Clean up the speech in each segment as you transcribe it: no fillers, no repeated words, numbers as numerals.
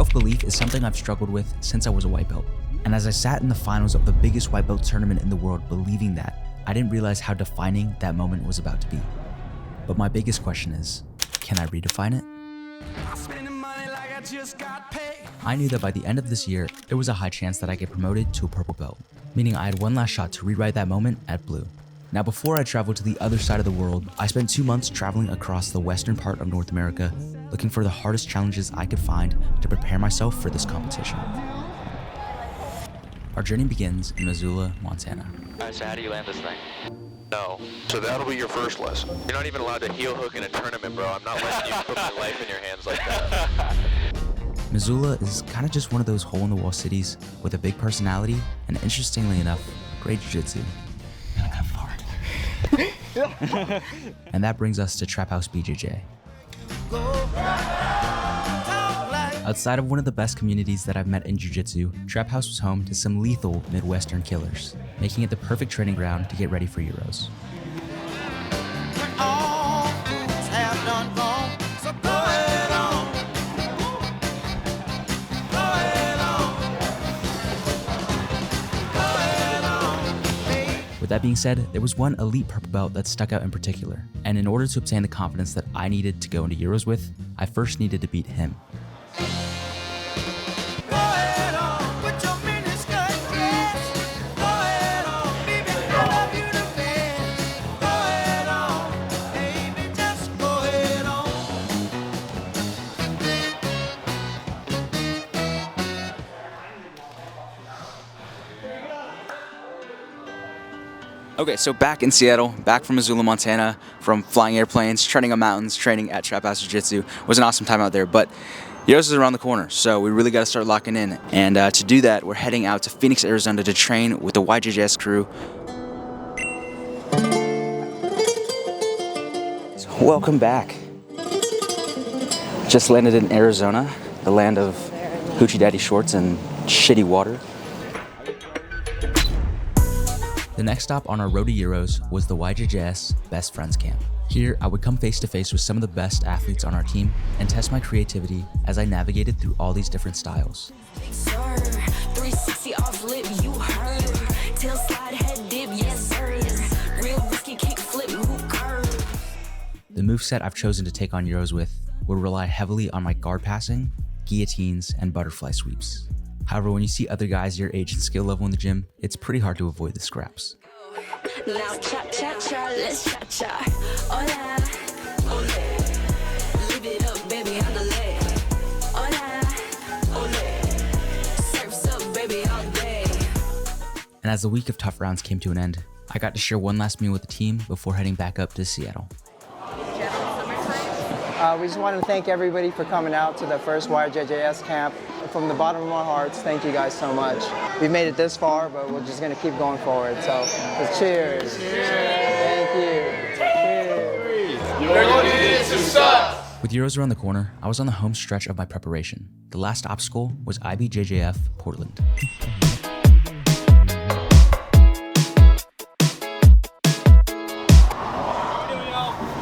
Self-belief is something I've struggled with since I was a white belt. And as I sat in the finals of the biggest white belt tournament in the world believing that, I didn't realize how defining that moment was about to be. But my biggest question is, can I redefine it? I knew that by the end of this year, there was a high chance that I get promoted to a purple belt, meaning I had one last shot to rewrite that moment at blue. Now before I traveled to the other side of the world, I spent 2 months traveling across the western part of North America, looking for the hardest challenges I could find to prepare myself for this competition. Our journey begins in Missoula, Montana. Alright, so how do you land this thing? No. So that'll be your first lesson. You're not even allowed to heel hook in a tournament, bro. I'm not letting you put my life in your hands like that. Missoula is kind of just one of those hole-in-the-wall cities with a big personality and, interestingly enough, great jiu-jitsu. And that brings us to Traphouse.BJJ. Outside of one of the best communities that I've met in jiu-jitsu, Traphouse was home to some lethal Midwestern killers, making it the perfect training ground to get ready for Euros. With that being said, there was one elite purple belt that stuck out in particular, and in order to obtain the confidence that I needed to go into Euros with, I first needed to beat him. Okay, so back in Seattle, back from Missoula, Montana, from flying airplanes, training on mountains, training at Traphouse Jiu-Jitsu. It was an awesome time out there, but Euros is around the corner, so we really got to start locking in. And to do that, we're heading out to Phoenix, Arizona to train with the YJJS crew. So welcome back. Just landed in Arizona, the land of hoochie daddy shorts and shitty water. The next stop on our road to Euros was the YJJS Best Friends Camp. Here, I would come face to face with some of the best athletes on our team and test my creativity as I navigated through all these different styles. The moveset I've chosen to take on Euros with will rely heavily on my guard passing, guillotines, and butterfly sweeps. However, when you see other guys your age and skill level in the gym, it's pretty hard to avoid the scraps. Now cha-cha-cha, let's cha-cha. Hola, ole. Live it up, baby, on the leg. Hola, ole. Surfs up, baby, all day. And as the week of tough rounds came to an end, I got to share one last meal with the team before heading back up to Seattle. We just want to thank everybody for coming out to the first YJJS camp. From the bottom of our hearts, thank you guys so much. We've made it this far, but we're just going to keep going forward. So cheers. Thank you. Cheers. With Euros around the corner, I was on the home stretch of my preparation. The last obstacle was IBJJF Portland.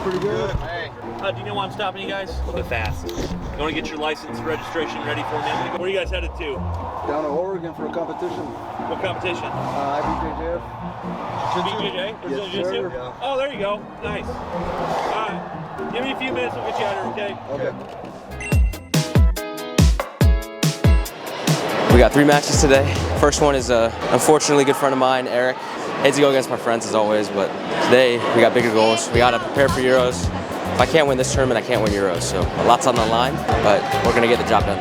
Pretty good. Hey. Do you know why I'm stopping you guys? A little bit fast. You want to get your license registration ready for me? Where are you guys headed to? Down to Oregon for a competition. What competition? IBJJF. BJJ? Brazilian Jiu-Jitsu? Oh, there you go. Nice. All right. Give me a few minutes, we'll get you out of here, okay? Okay. We got 3 matches today. First one is unfortunately a good friend of mine, Eric. I hate to go against my friends as always, but today we got bigger goals. We got to prepare for Euros. If I can't win this tournament, I can't win Euros. So lots on the line, but we're going to get the job done.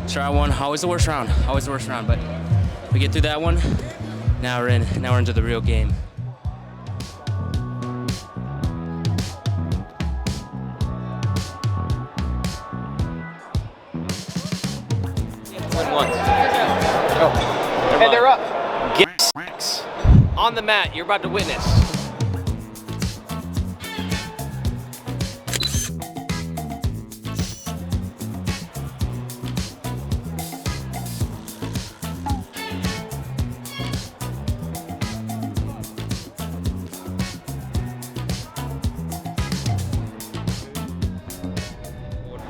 Try one, always the worst round, but we get through that one. Now we're into the real game. Win one. Oh. Hey, they're up. Get on the mat, you're about to witness.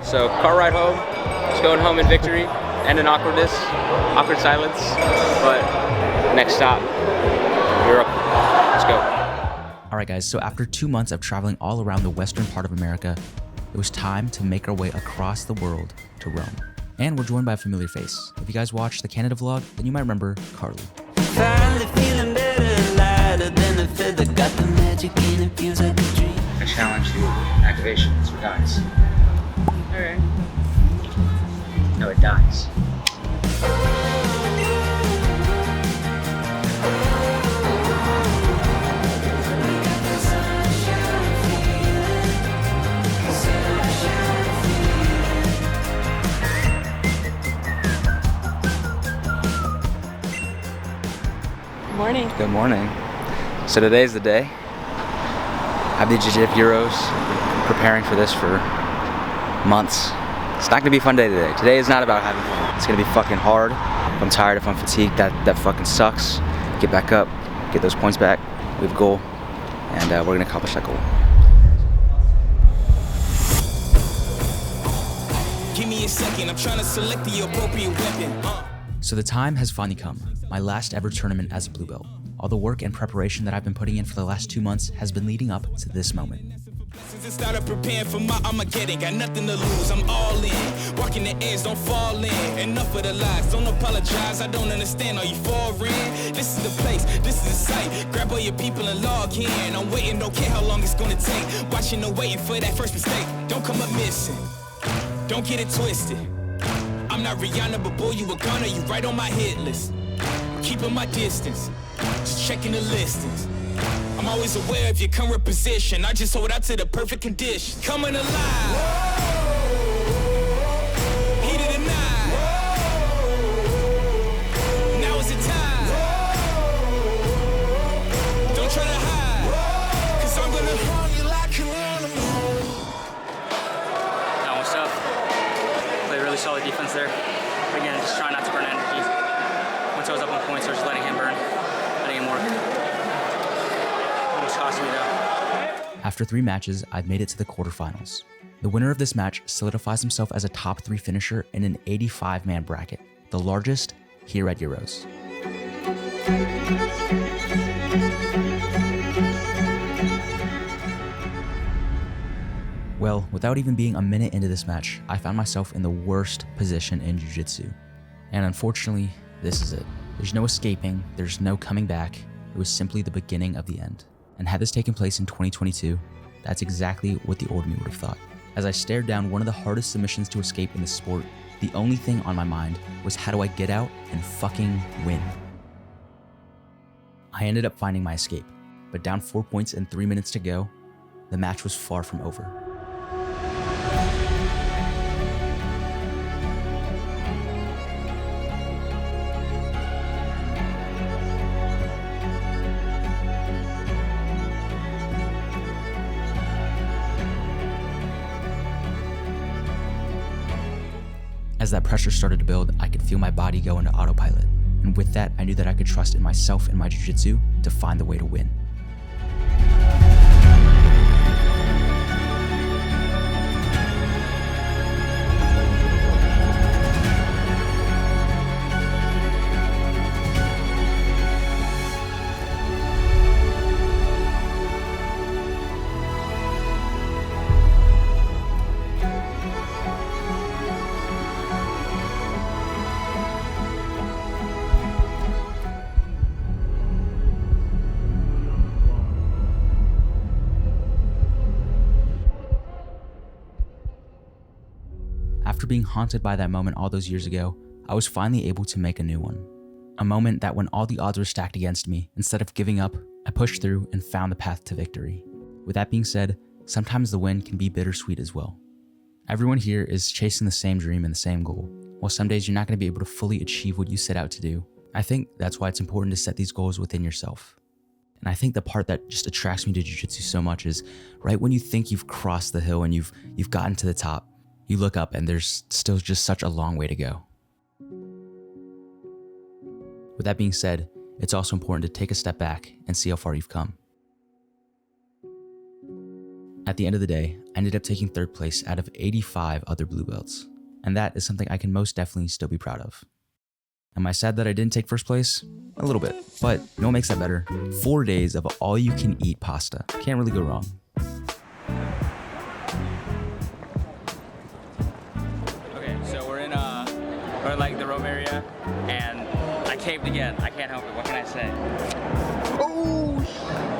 So car ride home, just going home in victory and in awkward silence. But next stop, Europe. Let's go. Alright guys, so after 2 months of traveling all around the western part of America, it was time to make our way across the world to Rome. And we're joined by a familiar face. If you guys watched the Canada vlog, then you might remember Carly. Finally feeling better, lighter than a feather. Got the magic and it feels like a dream. I challenge the activations for dies. Alright. No, it dies. Morning. Good morning. So today's the day. IBJJF Euros. Preparing for this for months. It's not gonna be a fun day today. Today is not about having fun. It's gonna be fucking hard. If I'm tired, if I'm fatigued, that fucking sucks. Get back up, get those points back. We have a goal, and we're gonna accomplish that goal. Give me a second, I'm trying to select the appropriate weapon. So the time has finally come. My last ever tournament as a blue belt. All the work and preparation that I've been putting in for the last 2 months has been leading up to this moment. Since I started preparing for my Armageddon, got nothing to lose, I'm all in. Walking the edge, don't fall in. Enough of the lies, don't apologize, I don't understand, are you foreign? This is the place, this is the site. Grab all your people and log in. I'm waiting, don't care how long it's gonna take. Watching and waiting for that first mistake. Don't come up missing, don't get it twisted. I'm not Rihanna, but boy, you a gunner, you right on my hit list. I'm keeping my distance, just checking the listings. I'm always aware of your current position. I just hold out to the perfect condition. Coming alive. Heat of the night. Now is the time. Don't try to hide, 'cause I'm gonna hold you like you're on the moon. That was tough. Played really solid defense there. But again, just trying not to burn energy. Once I was up on points, I was just letting him burn, letting him work. Cost me though. After 3 matches, I've made it to the quarterfinals. The winner of this match solidifies himself as a top 3 finisher in an 85-man bracket, the largest here at Euros. Well, without even being a minute into this match, I found myself in the worst position in Jiu-Jitsu. And unfortunately, this is it. There's no escaping, there's no coming back. It was simply the beginning of the end. And had this taken place in 2022, that's exactly what the old me would have thought. As I stared down one of the hardest submissions to escape in the sport, the only thing on my mind was how do I get out and fucking win? I ended up finding my escape, but down 4 points and 3 minutes to go, the match was far from over. As that pressure started to build, I could feel my body go into autopilot. And with that, I knew that I could trust in myself and my jiu-jitsu to find the way to win. After being haunted by that moment all those years ago, I was finally able to make a new one. A moment that when all the odds were stacked against me, instead of giving up, I pushed through and found the path to victory. With that being said, sometimes the win can be bittersweet as well. Everyone here is chasing the same dream and the same goal. While some days you're not going to be able to fully achieve what you set out to do, I think that's why it's important to set these goals within yourself. And I think the part that just attracts me to jiu-jitsu so much is right when you think you've crossed the hill and you've gotten to the top, you look up and there's still just such a long way to go. With that being said, it's also important to take a step back and see how far you've come. At the end of the day, I ended up taking 3rd place out of 85 other blue belts, and that is something I can most definitely still be proud of. Am I sad that I didn't take 1st place? A little bit, but you know what makes that better? 4 days of all-you-can-eat pasta. Can't really go wrong. Okay, so we're in like the Rome area, and I caved again. I can't help it. What can I say? Oh!